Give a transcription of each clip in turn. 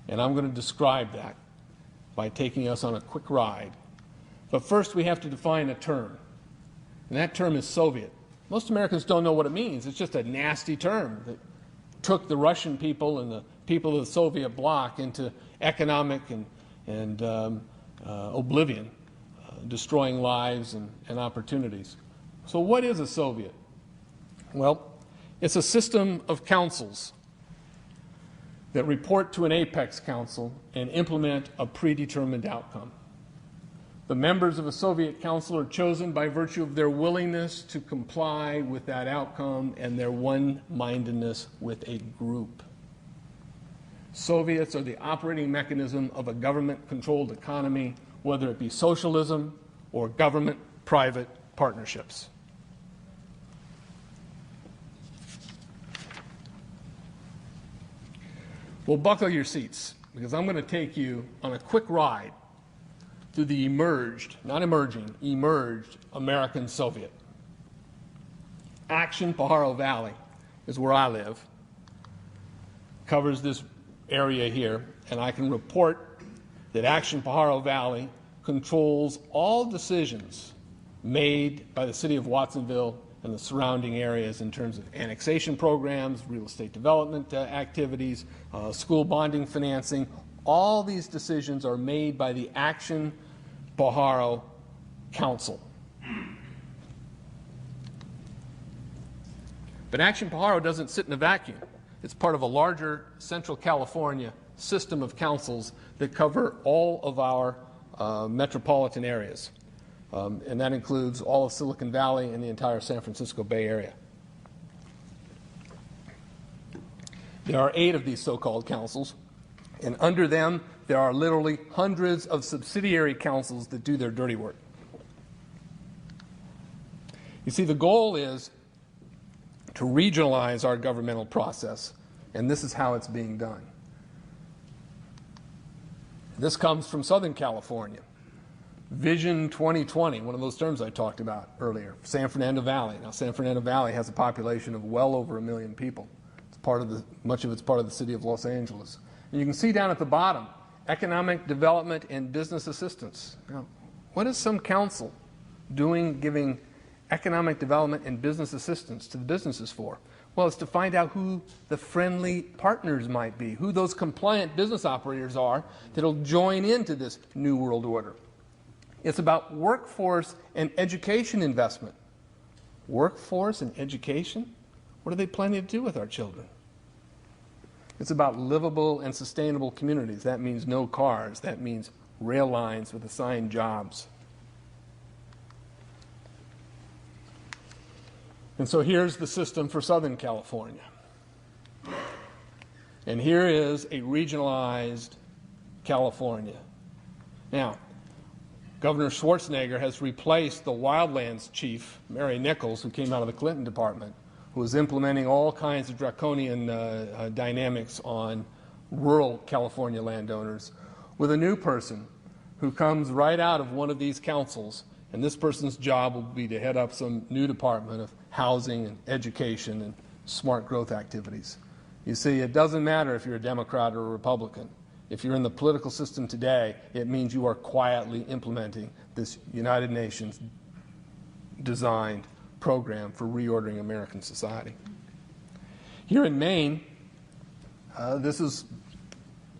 And I'm going to describe that by taking us on a quick ride. But first we have to define a term, and that term is Soviet. Most Americans don't know what it means. It's just a nasty term that took the Russian people and the people of the Soviet bloc into economic and oblivion, destroying lives and opportunities. So what is a Soviet? Well, it's a system of councils that report to an apex council and implement a predetermined outcome. The members of a Soviet council are chosen by virtue of their willingness to comply with that outcome and their one-mindedness with a group. Soviets are the operating mechanism of a government-controlled economy, whether it be socialism or government-private partnerships. Well, buckle your seats, because I'm going to take you on a quick ride through the emerged, not emerging, emerged American Soviet. Action Pajaro Valley is where I live, covers this area here, and I can report that Action Pajaro Valley controls all decisions made by the city of Watsonville and the surrounding areas in terms of annexation programs, real estate development activities, school bonding financing. All these decisions are made by the Action Pajaro Council. But Action Pajaro doesn't sit in a vacuum. It's part of a larger Central California system of councils that cover all of our metropolitan areas. And that includes all of Silicon Valley and the entire San Francisco Bay Area. There are 8 of these so-called councils, and under them there are literally hundreds of subsidiary councils that do their dirty work. You see, the goal is to regionalize our governmental process, and this is how it's being done. This comes from Southern California. Vision 2020, one of those terms I talked about earlier, San Fernando Valley. Now, San Fernando Valley has a population of well over 1 million people. It's much of it's part of the city of Los Angeles. And you can see down at the bottom, economic development and business assistance. Now, what is some council doing, giving economic development and business assistance to the businesses for? Well, it's to find out who the friendly partners might be, who those compliant business operators are that will join into this new world order. It's about workforce and education investment. Workforce and education? What are they planning to do with our children? It's about livable and sustainable communities. That means no cars. That means rail lines with assigned jobs. And so here's the system for Southern California. And here is a regionalized California. Now, Governor Schwarzenegger has replaced the wildlands chief, Mary Nichols, who came out of the Clinton department, who was implementing all kinds of draconian dynamics on rural California landowners, with a new person who comes right out of one of these councils, and this person's job will be to head up some new department of housing and education and smart growth activities. You see, it doesn't matter if you're a Democrat or a Republican. If you're in the political system today, it means you are quietly implementing this United Nations designed program for reordering American society. Here in Maine, I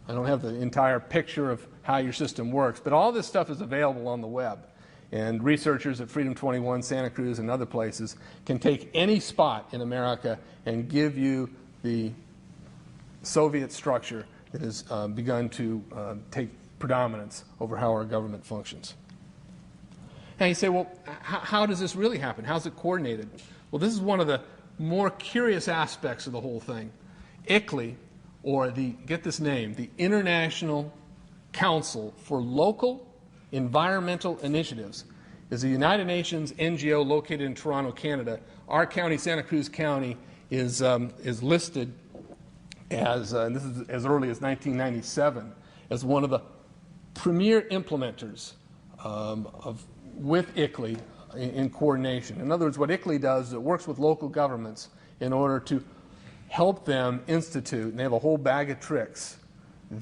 don't have the entire picture of how your system works, but all this stuff is available on the web. And researchers at Freedom 21, Santa Cruz, and other places can take any spot in America and give you the Soviet structure that has begun to take predominance over how our government functions. Now you say, well, how does this really happen? How's it coordinated? Well, this is one of the more curious aspects of the whole thing. ICLEI, or get this name, the International Council for Local Environmental Initiatives, is a United Nations NGO located in Toronto, Canada. Our county, Santa Cruz County, is listed as, and this is as early as 1997, as one of the premier implementers with ICLEI in coordination. In other words, what ICLEI does is it works with local governments in order to help them institute, and they have a whole bag of tricks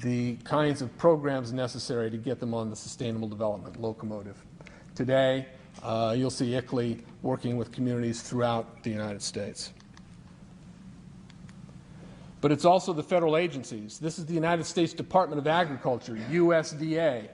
the kinds of programs necessary to get them on the sustainable development locomotive. Today, you'll see ICLEI working with communities throughout the United States. But it's also the federal agencies. This is the United States Department of Agriculture, USDA.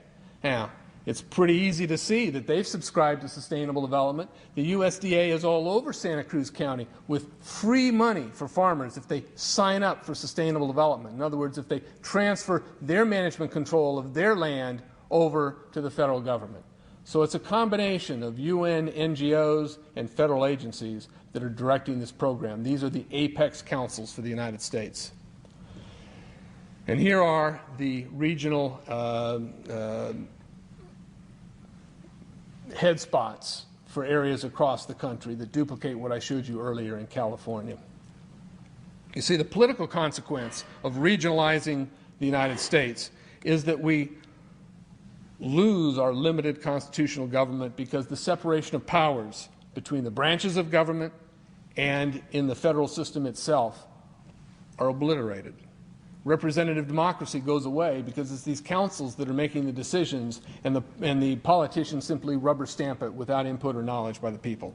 Now, it's pretty easy to see that they've subscribed to sustainable development. The USDA is all over Santa Cruz County with free money for farmers if they sign up for sustainable development. In other words, if they transfer their management control of their land over to the federal government. So it's a combination of UN, NGOs, and federal agencies that are directing this program. These are the apex councils for the United States. And here are the regional head spots for areas across the country that duplicate what I showed you earlier in California. You see, the political consequence of regionalizing the United States is that we lose our limited constitutional government because the separation of powers between the branches of government and in the federal system itself are obliterated. Representative democracy goes away because it's these councils that are making the decisions, and the politicians simply rubber stamp it without input or knowledge by the people.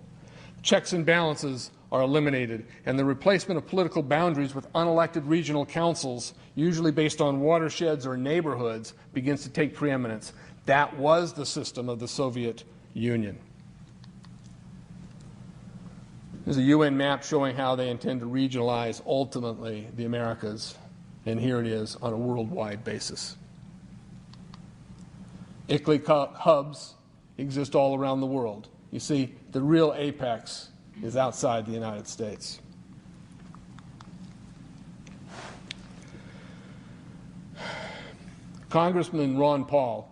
Checks and balances are eliminated, and the replacement of political boundaries with unelected regional councils, usually based on watersheds or neighborhoods, begins to take preeminence. That was the system of the Soviet Union. There's a UN map showing how they intend to regionalize, ultimately, the Americas. And here it is on a worldwide basis. ICLEI hubs exist all around the world. You see, the real apex is outside the United States. Congressman Ron Paul,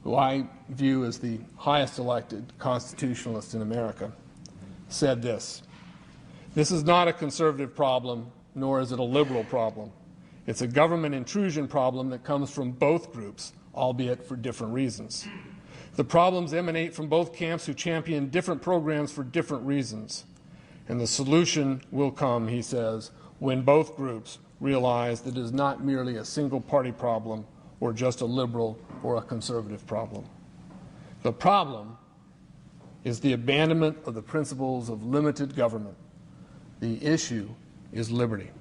who I view as the highest elected constitutionalist in America, said this: "This is not a conservative problem, nor is it a liberal problem. It's a government intrusion problem that comes from both groups, albeit for different reasons. The problems emanate from both camps who champion different programs for different reasons. And the solution will come," he says, "when both groups realize that it is not merely a single-party problem or just a liberal or a conservative problem. The problem is the abandonment of the principles of limited government. The issue is liberty."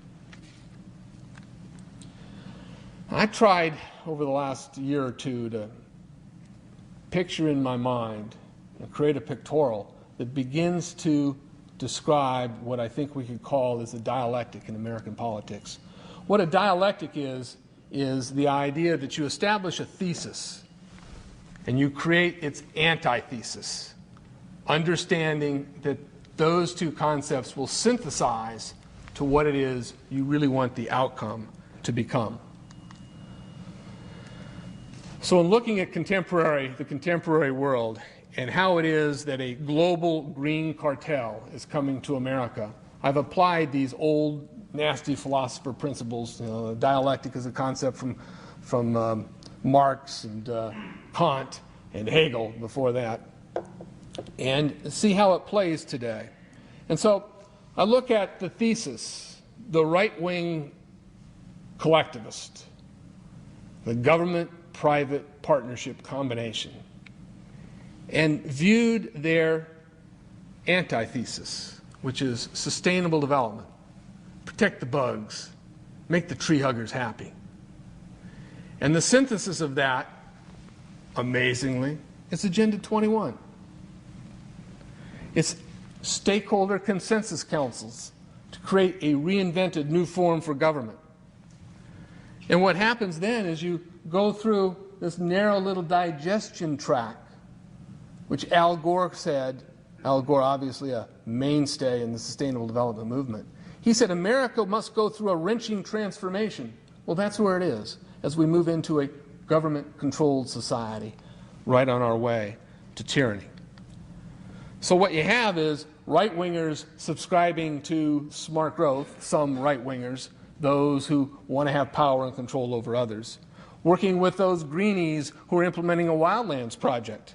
I tried over the last year or two to picture in my mind and create a pictorial that begins to describe what I think we could call as a dialectic in American politics. What a dialectic is the idea that you establish a thesis and you create its antithesis, understanding that those two concepts will synthesize to what it is you really want the outcome to become. So in looking at the contemporary world and how it is that a global green cartel is coming to America, I've applied these old, nasty philosopher principles. Dialectic is a concept from Marx and Kant and Hegel before that, and see how it plays today. And so I look at the thesis, the right-wing collectivist, the government-private partnership combination, and viewed their antithesis, which is sustainable development, protect the bugs, make the tree huggers happy. And the synthesis of that, amazingly, is Agenda 21. It's stakeholder consensus councils to create a reinvented new form for government. And what happens then is you go through this narrow little digestion track, which Al Gore said, Al Gore obviously a mainstay in the sustainable development movement. He said America must go through a wrenching transformation. Well, that's where it is, as we move into a government-controlled society right on our way to tyranny. So what you have is right-wingers subscribing to smart growth, some right-wingers, those who want to have power and control over others, working with those greenies who are implementing a wildlands project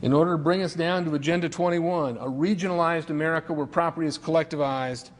in order to bring us down to Agenda 21, a regionalized America where property is collectivized